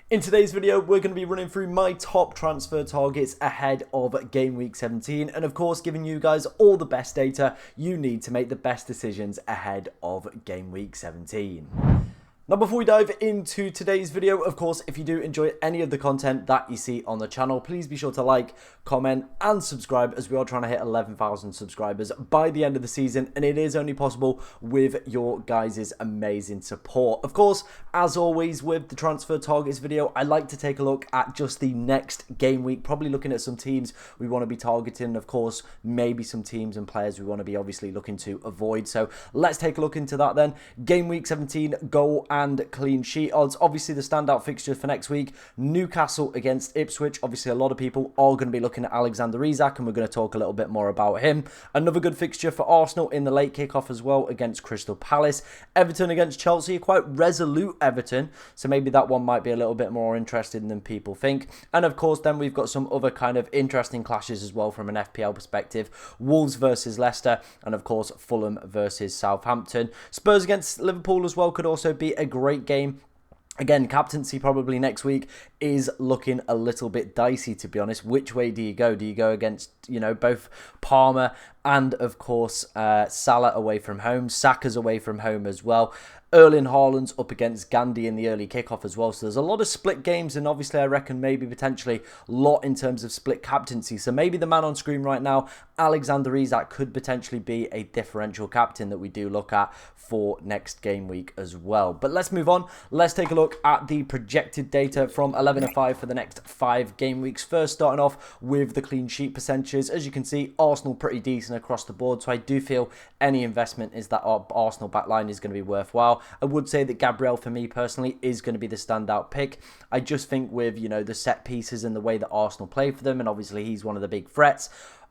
In today's video, we're going to be running through my top transfer targets ahead of Game Week 17 and of course giving you guys all the best data you need to make the best decisions ahead of Game Week 17. Now, before we dive into today's video, of course, if you do enjoy any of the content that you see on the channel, please be sure to like, comment, and subscribe as we are trying to hit 11,000 subscribers by the end of the season, and it is only possible with your guys' amazing support. Of course, as always with the transfer targets video, I like to take a look at just the next game week, probably looking at some teams we want to be targeting, of course, maybe some teams and players we want to be obviously looking to avoid. So let's take a look into that then. Game week 17, goal and clean sheet odds. Obviously, the standout fixture for next week, Newcastle against Ipswich. Obviously, a lot of people are going to be looking at Alexander Isak, and we're going to talk a little bit more about him. Another good fixture for Arsenal in the late kickoff as well against Crystal Palace. Everton against Chelsea, a quite resolute Everton, so maybe that one might be a little bit more interesting than people think. And of course, then we've got some other kind of interesting clashes as well from an FPL perspective. Wolves versus Leicester, and of course, Fulham versus Southampton. Spurs against Liverpool as well could also be a great game. Again, captaincy probably next week is looking a little bit dicey, to be honest. Which way do you go? Do you go against, both Palmer and, of course, Salah away from home? Saka's away from home as well. Erling Haaland's up against Gandhi in the early kickoff as well. So there's a lot of split games, and obviously I reckon maybe potentially a lot in terms of split captaincy. So maybe the man on screen right now, Alexander Isak, could potentially be a differential captain that we do look at for next game week as well. But let's move on. Let's take a look at the projected data from 11-5 for the next 5 game weeks. First, starting off with the clean sheet percentages. As you can see, Arsenal pretty decent across the board. So I do feel any investment is that our Arsenal backline is going to be worthwhile. I would say that Gabriel, for me personally, is going to be the standout pick. I just think with, the set pieces and the way that Arsenal play for them, and obviously he's one of the big threats,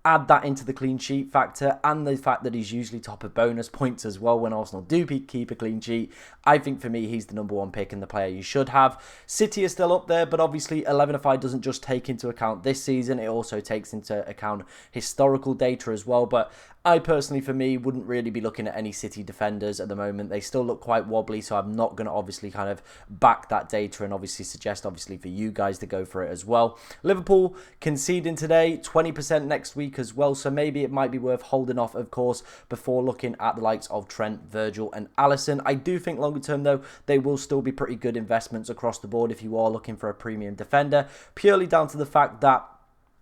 add that into the clean sheet factor and the fact that he's usually top of bonus points as well when Arsenal do keep a clean sheet. I think for me, he's the #1 pick and the player you should have. City is still up there, but obviously 11-5 doesn't just take into account this season. It also takes into account historical data as well. But I personally, for me, wouldn't really be looking at any City defenders at the moment. They still look quite wobbly, so I'm not going to obviously kind of back that data and obviously suggest obviously for you guys to go for it as well. Liverpool conceding today, 20% next week as well, so maybe it might be worth holding off, of course, before looking at the likes of Trent, Virgil and Alisson. I do think longer term, though, they will still be pretty good investments across the board if you are looking for a premium defender, purely down to the fact that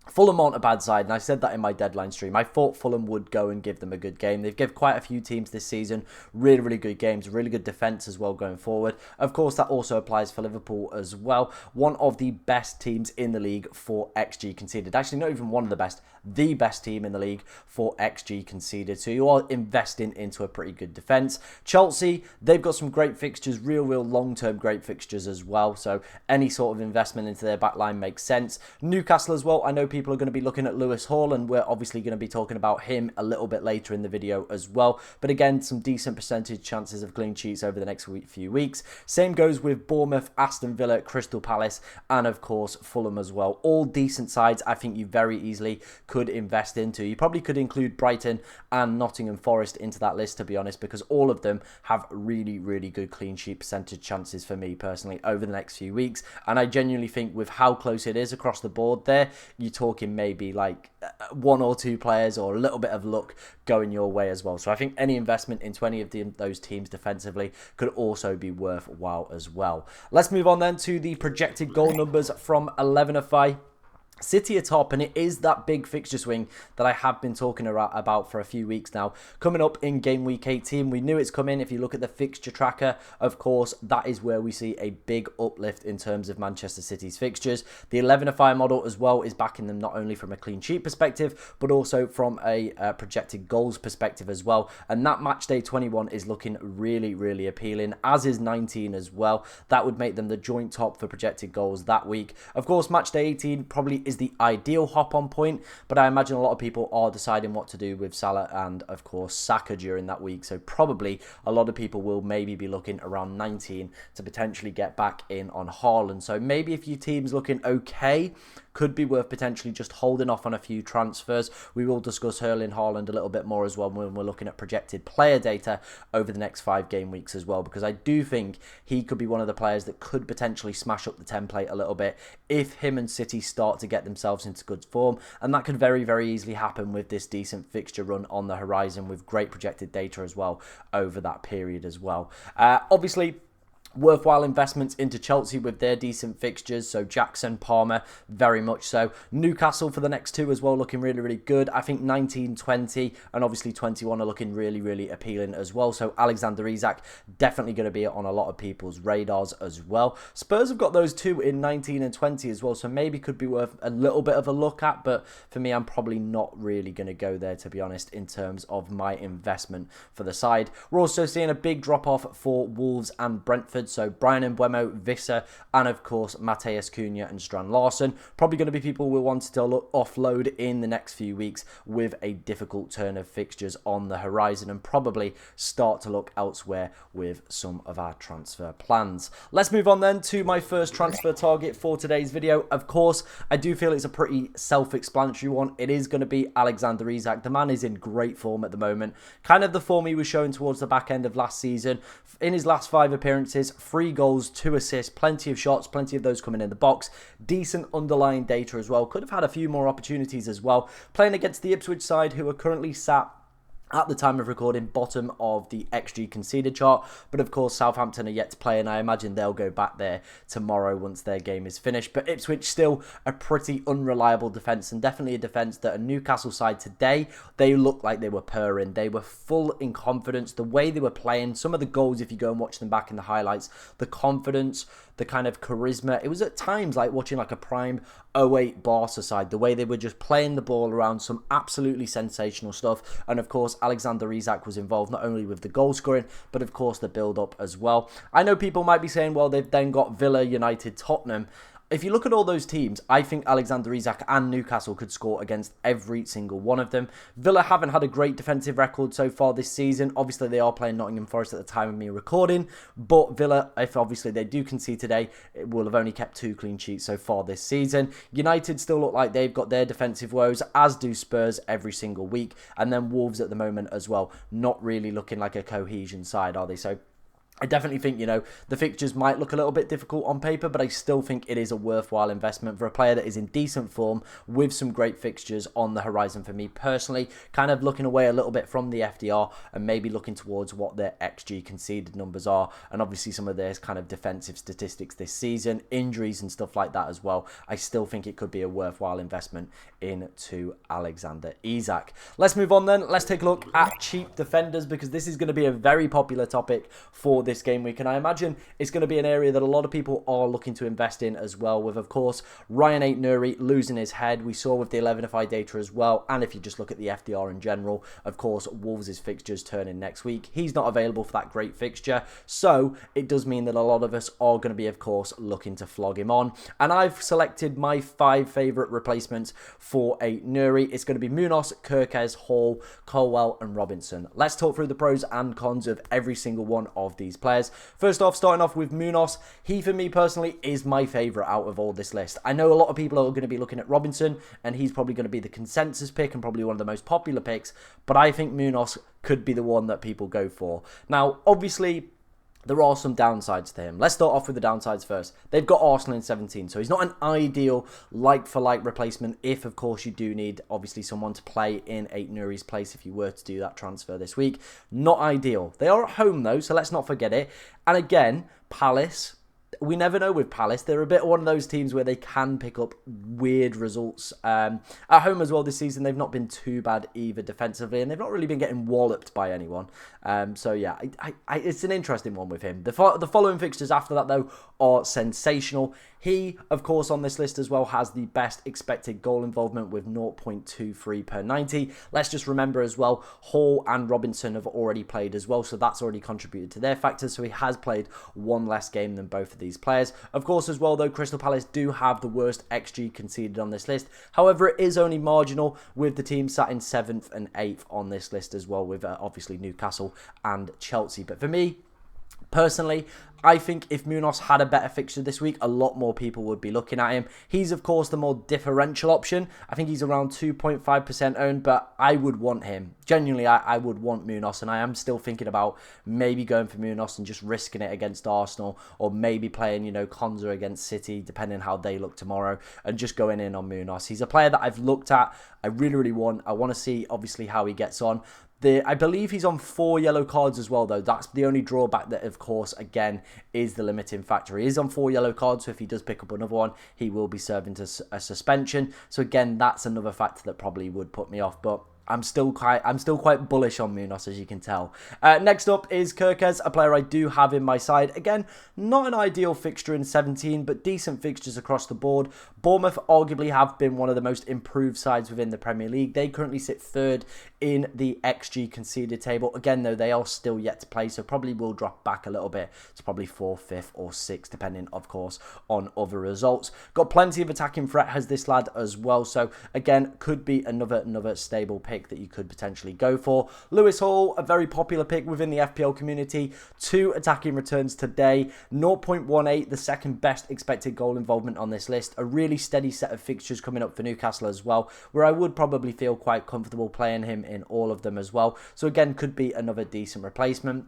Fulham aren't a bad side, and I said that in my deadline stream. I thought Fulham would go and give them a good game. They've given quite a few teams this season really, really good games, really good defence as well going forward. Of course, that also applies for Liverpool as well. One of the best teams in the league for XG conceded. Actually, not even one of the best, the best team in the league for XG conceded. So you are investing into a pretty good defence. Chelsea, they've got some great fixtures, real long-term great fixtures as well. So any sort of investment into their backline makes sense. Newcastle as well, I know people are going to be looking at Lewis Hall, and we're obviously going to be talking about him a little bit later in the video as well. But again, some decent percentage chances of clean sheets over the next few weeks. Same goes with Bournemouth, Aston Villa, Crystal Palace, and of course Fulham as well. All decent sides I think you very easily could invest into. You probably could include Brighton and Nottingham Forest into that list, to be honest, because all of them have really good clean sheet percentage chances for me personally over the next few weeks. And I genuinely think with how close it is across the board there, you're talking maybe like 1 or 2 players or a little bit of luck going your way as well. So I think any investment into any of those teams defensively could also be worthwhile as well. Let's move on then to the projected goal numbers from 11-5. City atop, and it is that big fixture swing that I have been talking about for a few weeks now. Coming up in game week 18, we knew it's coming. If you look at the fixture tracker, of course, that is where we see a big uplift in terms of Manchester City's fixtures. The 11-5 model as well is backing them not only from a clean sheet perspective, but also from a projected goals perspective as well. And that match day 21 is looking really appealing, as is 19 as well. That would make them the joint top for projected goals that week. Of course, match day 18 probably is the ideal hop-on point, but I imagine a lot of people are deciding what to do with Salah and, of course, Saka during that week. So probably a lot of people will maybe be looking around 19 to potentially get back in on Haaland. So maybe if your team's looking okay, could be worth potentially just holding off on a few transfers. We will discuss Erling Haaland a little bit more as well when we're looking at projected player data over the next 5 game weeks as well, because I do think he could be one of the players that could potentially smash up the template a little bit if him and City start to get themselves into good form, and that could very, very easily happen with this decent fixture run on the horizon with great projected data as well over that period as well. Obviously, worthwhile investments into Chelsea with their decent fixtures, so Jackson, Palmer, very much so. Newcastle for the next 2 as well, looking really, really good. I think 19, 20 and obviously 21 are looking really, really appealing as well. So Alexander Isak definitely going to be on a lot of people's radars as well. Spurs have got those 2 in 19 and 20 as well, so maybe could be worth a little bit of a look at, but for me, I'm probably not really going to go there, to be honest, in terms of my investment for the side. We're also seeing a big drop-off for Wolves and Brentford. So Brian Mbeumo, Visser, and of course Mateus Cunha and Strand Larsen. Probably going to be people we'll want to offload in the next few weeks with a difficult turn of fixtures on the horizon, and probably start to look elsewhere with some of our transfer plans. Let's move on then to my first transfer target for today's video. Of course, I do feel it's a pretty self-explanatory one. It is going to be Alexander Isak. The man is in great form at the moment. Kind of the form he was showing towards the back end of last season. In his last 5 appearances, 3 goals, 2 assists, plenty of shots, plenty of those coming in the box. Decent underlying data as well. Could have had a few more opportunities as well. Playing against the Ipswich side, who are currently sat at the time of recording, bottom of the XG conceded chart. But of course, Southampton are yet to play, and I imagine they'll go back there tomorrow once their game is finished. But Ipswich still a pretty unreliable defence, and definitely a defence that a Newcastle side today, they looked like they were purring. They were full in confidence. The way they were playing, some of the goals, if you go and watch them back in the highlights, the confidence, the kind of charisma. It was at times like watching like a prime 08 Barca side, the way they were just playing the ball around, some absolutely sensational stuff. And of course, Alexander Isak was involved not only with the goal scoring, but of course the build-up as well. I know people might be saying, well, they've then got Villa, United, Tottenham. If you look at all those teams, I think Alexander Isak and Newcastle could score against every single one of them. Villa haven't had a great defensive record so far this season. Obviously, they are playing Nottingham Forest at the time of me recording. But Villa, if obviously they do concede today, it will have only kept 2 clean sheets so far this season. United still look like they've got their defensive woes, as do Spurs every single week. And then Wolves at the moment as well. Not really looking like a cohesion side, are they? So I definitely think, you know, the fixtures might look a little bit difficult on paper, but I still think it is a worthwhile investment for a player that is in decent form with some great fixtures on the horizon for me personally. Kind of looking away a little bit from the FDR and maybe looking towards what their XG conceded numbers are, and obviously some of their kind of defensive statistics this season, injuries and stuff like that as well. I still think it could be a worthwhile investment into Alexander Isak. Let's move on then. Let's take a look at cheap defenders, because this is going to be a very popular topic for this game week, and I imagine it's going to be an area that a lot of people are looking to invest in as well, with of course Ryan Aït-Nouri losing his head. We saw with the 11FI data as well, and if you just look at the FDR in general, of course Wolves' fixtures turning next week. He's not available for that great fixture, so it does mean that a lot of us are going to be of course looking to flog him on, and I've selected my 5 favourite replacements for Aït-Nouri. It's going to be Munoz, Kirkes, Hall, Colwell and Robinson. Let's talk through the pros and cons of every single one of these players. First off, starting off with Munoz, he for me personally is my favourite out of all this list. I know a lot of people are going to be looking at Robinson, and he's probably going to be the consensus pick and probably one of the most popular picks, but I think Munoz could be the one that people go for. Now, obviously, there are some downsides to him. Let's start off with the downsides first. They've got Arsenal in 17, so he's not an ideal like-for-like replacement if, of course, you do need, obviously, someone to play in Aït-Nouri's place if you were to do that transfer this week. Not ideal. They are at home, though, so let's not forget it. And again, Palace, we never know with Palace. They're a bit one of those teams where they can pick up weird results. At home as well this season, they've not been too bad either defensively, and they've not really been getting walloped by anyone. So yeah, it's an interesting one with him. The following fixtures after that, though, are sensational. He, of course, on this list as well, has the best expected goal involvement with 0.23 per 90. Let's just remember as well, Hall and Robinson have already played as well, so that's already contributed to their factors. So he has played 1 less game than both of these players. Of course, as well, though, Crystal Palace do have the worst XG conceded on this list. However, it is only marginal, with the team sat in 7th and 8th on this list as well, with obviously Newcastle and Chelsea. But for me, personally, I think if Munoz had a better fixture this week, a lot more people would be looking at him. He's, of course, the more differential option. I think he's around 2.5% owned, but I would want him. Genuinely, I would want Munoz, and I am still thinking about maybe going for Munoz and just risking it against Arsenal, or maybe playing, you know, Konza against City, depending how they look tomorrow, and just going in on Munoz. He's a player that I've looked at. I really, really want. I want to see, obviously, how he gets on. I believe he's on 4 yellow cards as well, though. That's the only drawback that, of course, again, is the limiting factor. He is on 4 yellow cards, so if he does pick up another one, he will be serving to a suspension. So, again, that's another factor that probably would put me off. But I'm still quite bullish on Munoz, as you can tell. Next up is Kirkez, a player I do have in my side. Again, not an ideal fixture in 17, but decent fixtures across the board. Bournemouth arguably have been one of the most improved sides within the Premier League. They currently sit 3rd in the XG conceded table. Again, though, they are still yet to play, so probably will drop back a little bit. It's probably 4th, 5th or 6th, depending, of course, on other results. Got plenty of attacking threat, has this lad as well. So, again, could be another stable pick that you could potentially go for. Lewis Hall, a very popular pick within the FPL community. 2 attacking returns today. 0.18, the second best expected goal involvement on this list. A really steady set of fixtures coming up for Newcastle as well, where I would probably feel quite comfortable playing him in all of them as well. So again, could be another decent replacement.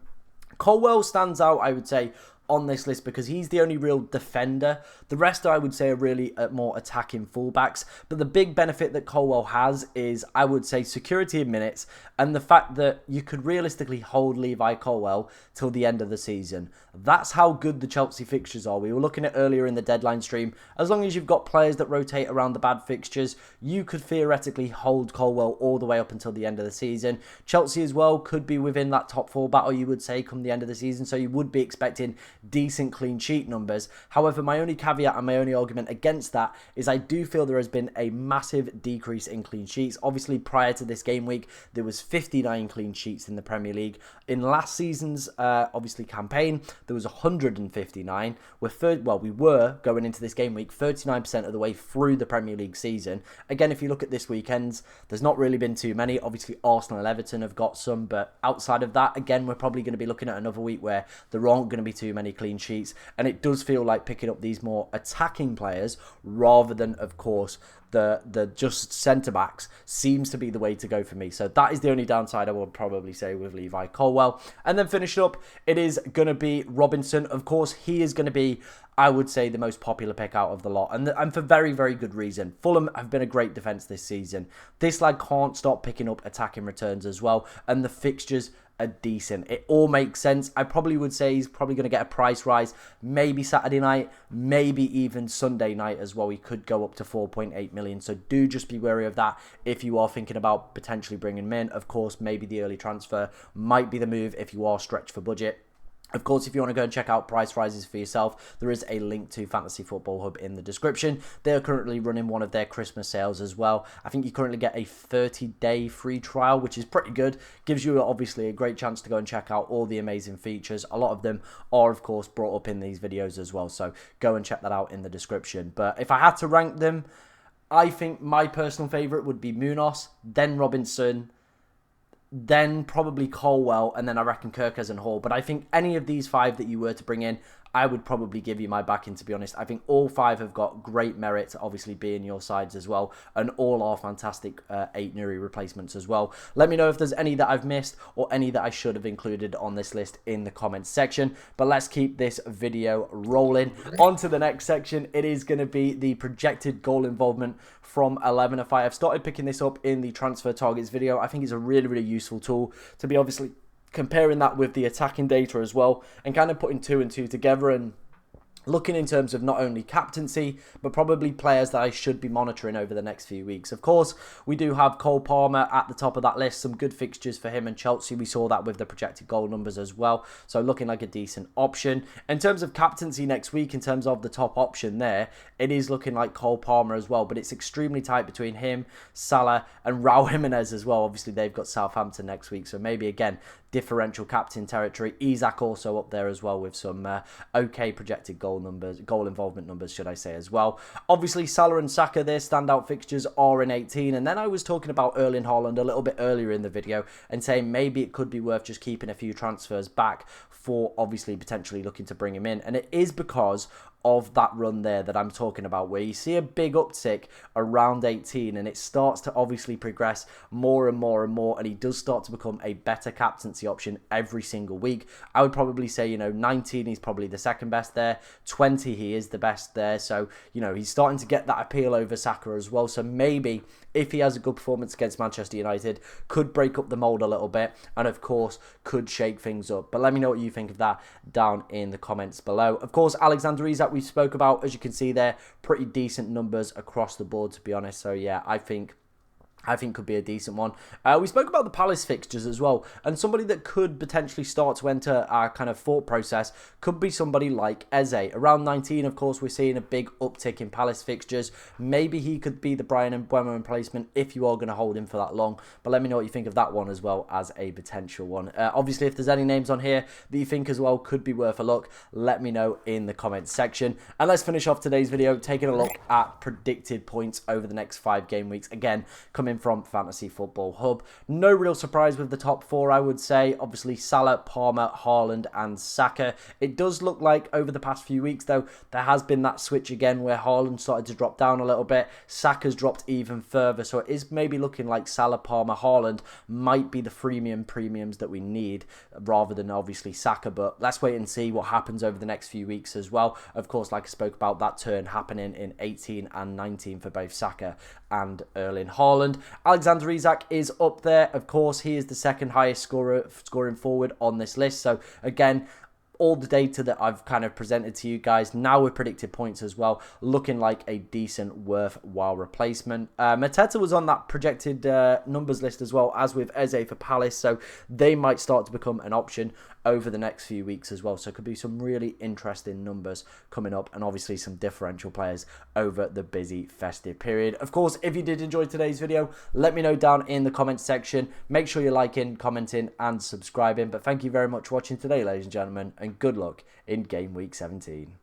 Colwell stands out, I would say, on this list because he's the only real defender. The rest, I would say, are really more attacking fullbacks. But the big benefit that Colwell has is, I would say, security in minutes and the fact that you could realistically hold Levi Colwell till the end of the season. That's how good the Chelsea fixtures are. We were looking at earlier in the deadline stream. As long as you've got players that rotate around the bad fixtures, you could theoretically hold Colwell all the way up until the end of the season. Chelsea as well could be within that top 4 battle, you would say, come the end of the season. So you would be expecting decent clean sheet numbers. However, my only caveat and my only argument against that is I do feel there has been a massive decrease in clean sheets. Obviously, prior to this game week, there was 59 clean sheets in the Premier League. In last season's obviously campaign, there was 159. We were going into this game week 39% of the way through the Premier League season. Again, if you look at this weekend's, there's not really been too many. Obviously, Arsenal and Everton have got some, but outside of that, again, we're probably going to be looking at another week where there aren't going to be too many clean sheets, and it does feel like picking up these more attacking players rather than, of course, the just centre-backs seems to be the way to go for me. So that is the only downside I would probably say with Levi Colwell. And then finish up, it is going to be Robinson. Of course, he is going to be, I would say, the most popular pick out of the lot. And for very, very good reason. Fulham have been a great defence this season. This lad can't stop picking up attacking returns as well. And the fixtures are decent. It all makes sense. I probably would say he's probably going to get a price rise. Maybe Saturday night, maybe even Sunday night as well. He could go up to 4.8 million. So do just be wary of that if you are thinking about potentially bringing him in. Of course, maybe the early transfer might be the move if you are stretched for budget. Of course, if you want to go and check out price rises for yourself, there is a link to Fantasy Football Hub in the description. They are currently running one of their Christmas sales as well. I think you currently get a 30-day free trial, which is pretty good. Gives you, obviously, a great chance to go and check out all the amazing features. A lot of them are, of course, brought up in these videos as well. So go and check that out in the description. But if I had to rank them, I think my personal favourite would be Munoz, then Robinson, then probably Colwell, and then I reckon Kirkez and Hall. But I think any of these 5 that you were to bring in, I would probably give you my backing, to be honest. I think all 5 have got great merit to obviously be in your sides as well, and all are fantastic Aït-Nouri replacements as well. Let me know if there's any that I've missed or any that I should have included on this list in the comments section. But let's keep this video rolling. On to the next section. It is going to be the projected goal involvement from 11 FI. I've started picking this up in the transfer targets video. I think it's a really, really useful tool to be obviously comparing that with the attacking data as well, and kind of putting 2 and 2 together and looking in terms of not only captaincy, but probably players that I should be monitoring over the next few weeks. Of course, we do have Cole Palmer at the top of that list. Some good fixtures for him and Chelsea. We saw that with the projected goal numbers as well. So looking like a decent option. In terms of captaincy next week, in terms of the top option there, it is looking like Cole Palmer as well. But it's extremely tight between him, Salah, and Raul Jimenez as well. Obviously, they've got Southampton next week. So maybe, again, differential captain territory. Isak also up there as well with some okay projected goal involvement numbers, should I say, as well. Obviously, Salah and Saka, their standout fixtures are in 18. And then I was talking about Erling Haaland a little bit earlier in the video and saying maybe it could be worth just keeping a few transfers back for obviously potentially looking to bring him in. And it is because of that run there that I'm talking about, where you see a big uptick around 18 and it starts to obviously progress more and more and more, and he does start to become a better captaincy option every single week. I would probably say, you know, 19 he's probably the second best there, 20 he is the best there, so you know he's starting to get that appeal over Saka as well. So maybe if he has a good performance against Manchester United, could break up the mould a little bit, and of course could shake things up. But let me know what you think of that down in the comments below. Of course, Alexander Isak we spoke about, as you can see there, pretty decent numbers across the board, to be honest. So yeah, I think could be a decent one. We spoke about the Palace fixtures as well, and somebody that could potentially start to enter our kind of thought process could be somebody like Eze. Around 19, of course, we're seeing a big uptick in Palace fixtures. Maybe he could be the Brian Mbeumo replacement if you are going to hold him for that long. But let me know what you think of that one as well as a potential one. Obviously, if there's any names on here that you think as well could be worth a look, let me know in the comments section. And let's finish off today's video taking a look at predicted points over the next 5 game weeks. Again, coming from Fantasy Football Hub. No real surprise with the top 4, I would say. Obviously, Salah, Palmer, Haaland and Saka. It does look like over the past few weeks, though, there has been that switch again where Haaland started to drop down a little bit. Saka's dropped even further, so it is maybe looking like Salah, Palmer, Haaland might be the premiums that we need rather than obviously Saka. But let's wait and see what happens over the next few weeks as well. Of course, like I spoke about, that turn happening in 18 and 19 for both Saka and Erling Haaland. Alexander Isak is up there. Of course, he is the second highest scoring forward on this list. So again, all the data that I've kind of presented to you guys now with predicted points as well, looking like a decent worthwhile replacement. Mateta was on that projected numbers list as well as with Eze for Palace, so they might start to become an option over the next few weeks as well. So it could be some really interesting numbers coming up, and obviously some differential players over the busy festive period. Of course, if you did enjoy today's video, let me know down in the comments section. Make sure you're liking, commenting and subscribing. But thank you very much for watching today, ladies and gentlemen, and good luck in game week 17.